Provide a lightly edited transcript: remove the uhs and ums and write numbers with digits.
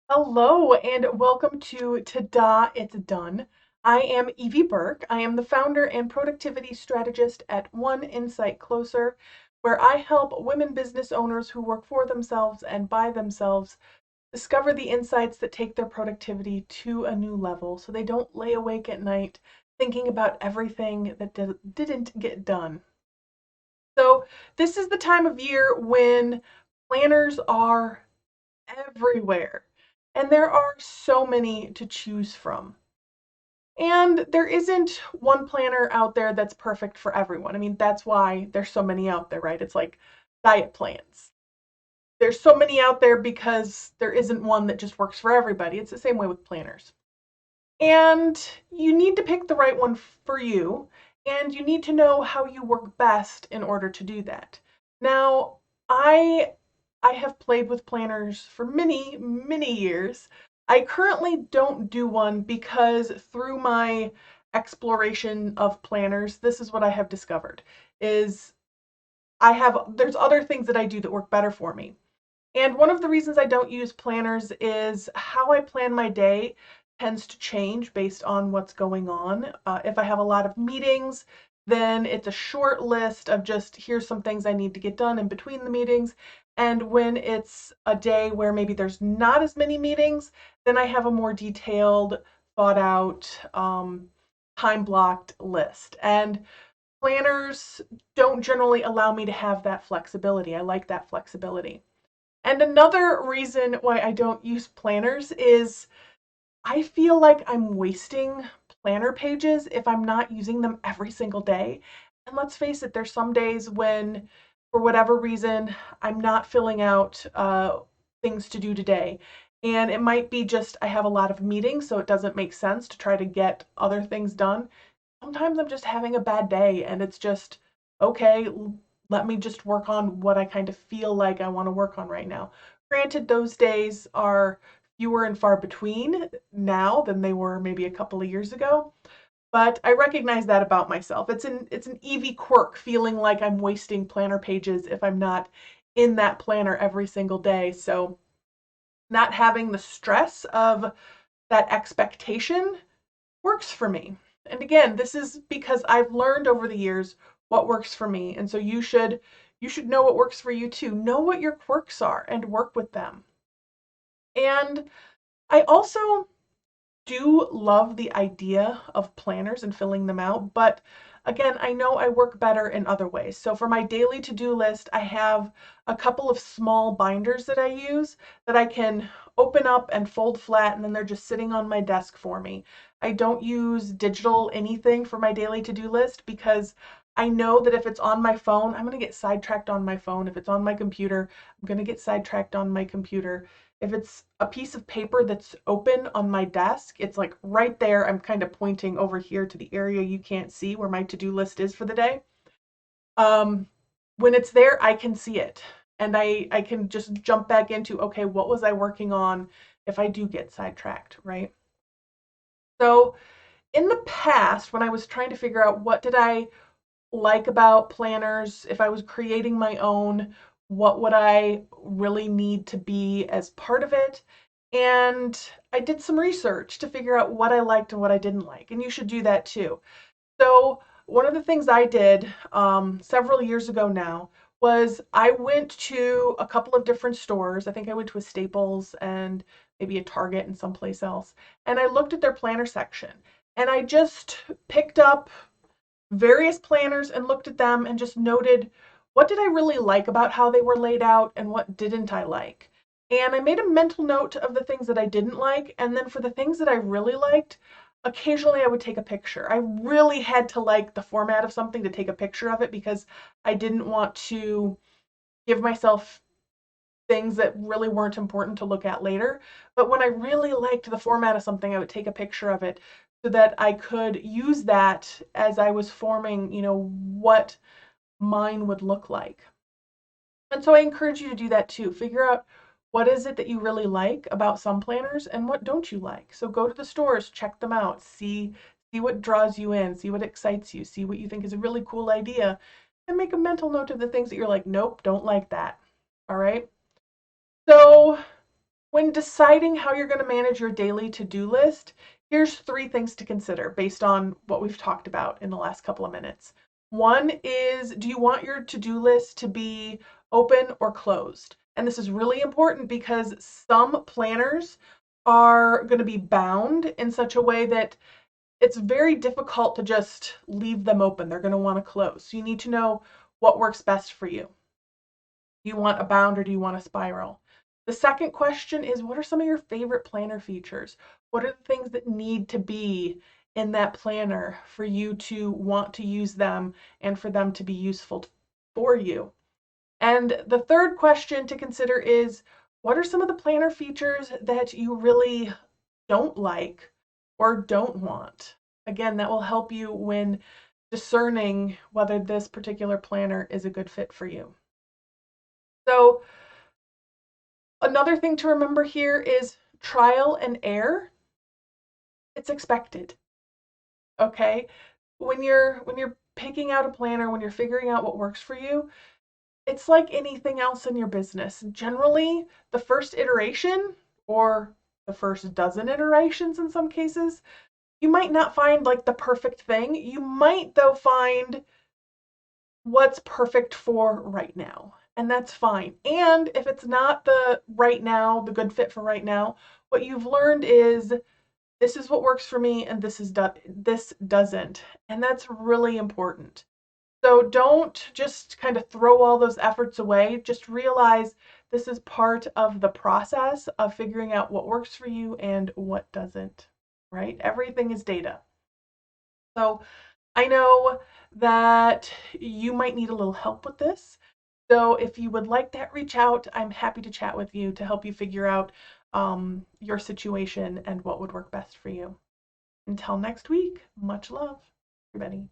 Hello and welcome to Ta-Da, It's Done. I am Evie Burke. I am the founder and productivity strategist at One Insight Closer, where I help women business owners who work for themselves and by themselves discover the insights that take their productivity to a new level so they don't lay awake at night thinking about everything that didn't get done. So, this is the time of year when planners are everywhere. And there are so many to choose from. And there isn't one planner out there that's perfect for everyone. I mean, that's why there's so many out there, right? It's like diet plans. There's so many out there because there isn't one that just works for everybody. It's the same way with planners. And you need to pick the right one for you, and you need to know how you work best in order to do that. Now, I have played with planners for many, many years. I currently don't do one because through my exploration of planners, this is what I have discovered is there's other things that I do that work better for me. And one of the reasons I don't use planners is how I plan my day tends to change based on what's going on. If I have a lot of meetings, then it's a short list of just here's some things I need to get done in between the meetings. And when it's a day where maybe there's not as many meetings, then I have a more detailed, thought out, time blocked list. And planners don't generally allow me to have that flexibility. I like that flexibility. And another reason why I don't use planners is I feel like I'm wasting planner pages if I'm not using them every single day. And let's face it, there's some days when, for whatever reason, I'm not filling out things to do today. And it might be just I have a lot of meetings, so it doesn't make sense to try to get other things done. Sometimes I'm just having a bad day and it's just, okay, let me just work on what I kind of feel like I want to work on right now. Granted, those days are fewer and far between now than they were maybe a couple of years ago, but I recognize that about myself. It's an Evie quirk feeling like I'm wasting planner pages if I'm not in that planner every single day. So not having the stress of that expectation works for me. And again, this is because I've learned over the years what works for me. And so you should know what works for you too. Know what your quirks are and work with them. And I also do love the idea of planners and filling them out, but again, I know I work better in other ways. So for my daily to-do list, I have a couple of small binders that I use that I can open up and fold flat, and then they're just sitting on my desk for me. I don't use digital anything for my daily to-do list because I know that if it's on my phone, I'm going to get sidetracked on my phone. If it's on my computer, I'm going to get sidetracked on my computer. If it's a piece of paper that's open on my desk, it's like right there. I'm kind of pointing over here to the area you can't see where my to-do list is for the day. Um, when it's there, I can see it. And I can just jump back into, okay, what was I working on if I do get sidetracked, right? So in the past, when I was trying to figure out what did I like about planners, if I was creating my own, what would I really need to be as part of it? And I did some research to figure out what I liked and what I didn't like. And you should do that too. So, one of the things I did several years ago now was I went to a couple of different stores. I think I went to a Staples and maybe a Target and someplace else. And I looked at their planner section and I just picked up various planners and looked at them and just noted what did I really like about how they were laid out and what didn't I like. And I made a mental note of the things that I didn't like. And then for the things that I really liked, occasionally I would take a picture. I really had to like the format of something to take a picture of it because I didn't want to give myself things that really weren't important to look at later. But when I really liked the format of something, I would take a picture of it so that I could use that as I was forming, what mine would look like. And so I encourage you to do that too. Figure out what is it that you really like about some planners and what don't you like. So go to the stores, check them out, see what draws you in, see what excites you, see what you think is a really cool idea, and make a mental note of the things that you're like, nope, don't like that. All right? So When deciding how you're going to manage your daily to-do list, here's 3 things to consider based on what we've talked about in the last couple of minutes. One is, do you want your to-do list to be open or closed? And this is really important because some planners are going to be bound in such a way that it's very difficult to just leave them open. They're going to want to close. So you need to know what works best for you. Do you want a bound or do you want a spiral? The second question is, what are some of your favorite planner features? What are the things that need to be in that planner for you to want to use them and for them to be useful for you? And the third question to consider is, what are some of the planner features that you really don't like or don't want? Again, that will help you when discerning whether this particular planner is a good fit for you. So another thing to remember here is trial and error. It's expected. Okay? When you're picking out a planner, when you're figuring out what works for you, it's like anything else in your business. Generally, the first iteration or the first dozen iterations in some cases, you might not find like the perfect thing. You might though find what's perfect for right now. And that's fine. And if it's not the right now, the good fit for right now, what you've learned is this is what works for me and this doesn't. And that's really important. So don't just kind of throw all those efforts away. Just realize this is part of the process of figuring out what works for you and what doesn't, right? Everything is data. So I know that you might need a little help with this. So if you would like that, reach out. I'm happy to chat with you to help you figure out your situation and what would work best for you. Until next week, much love, everybody.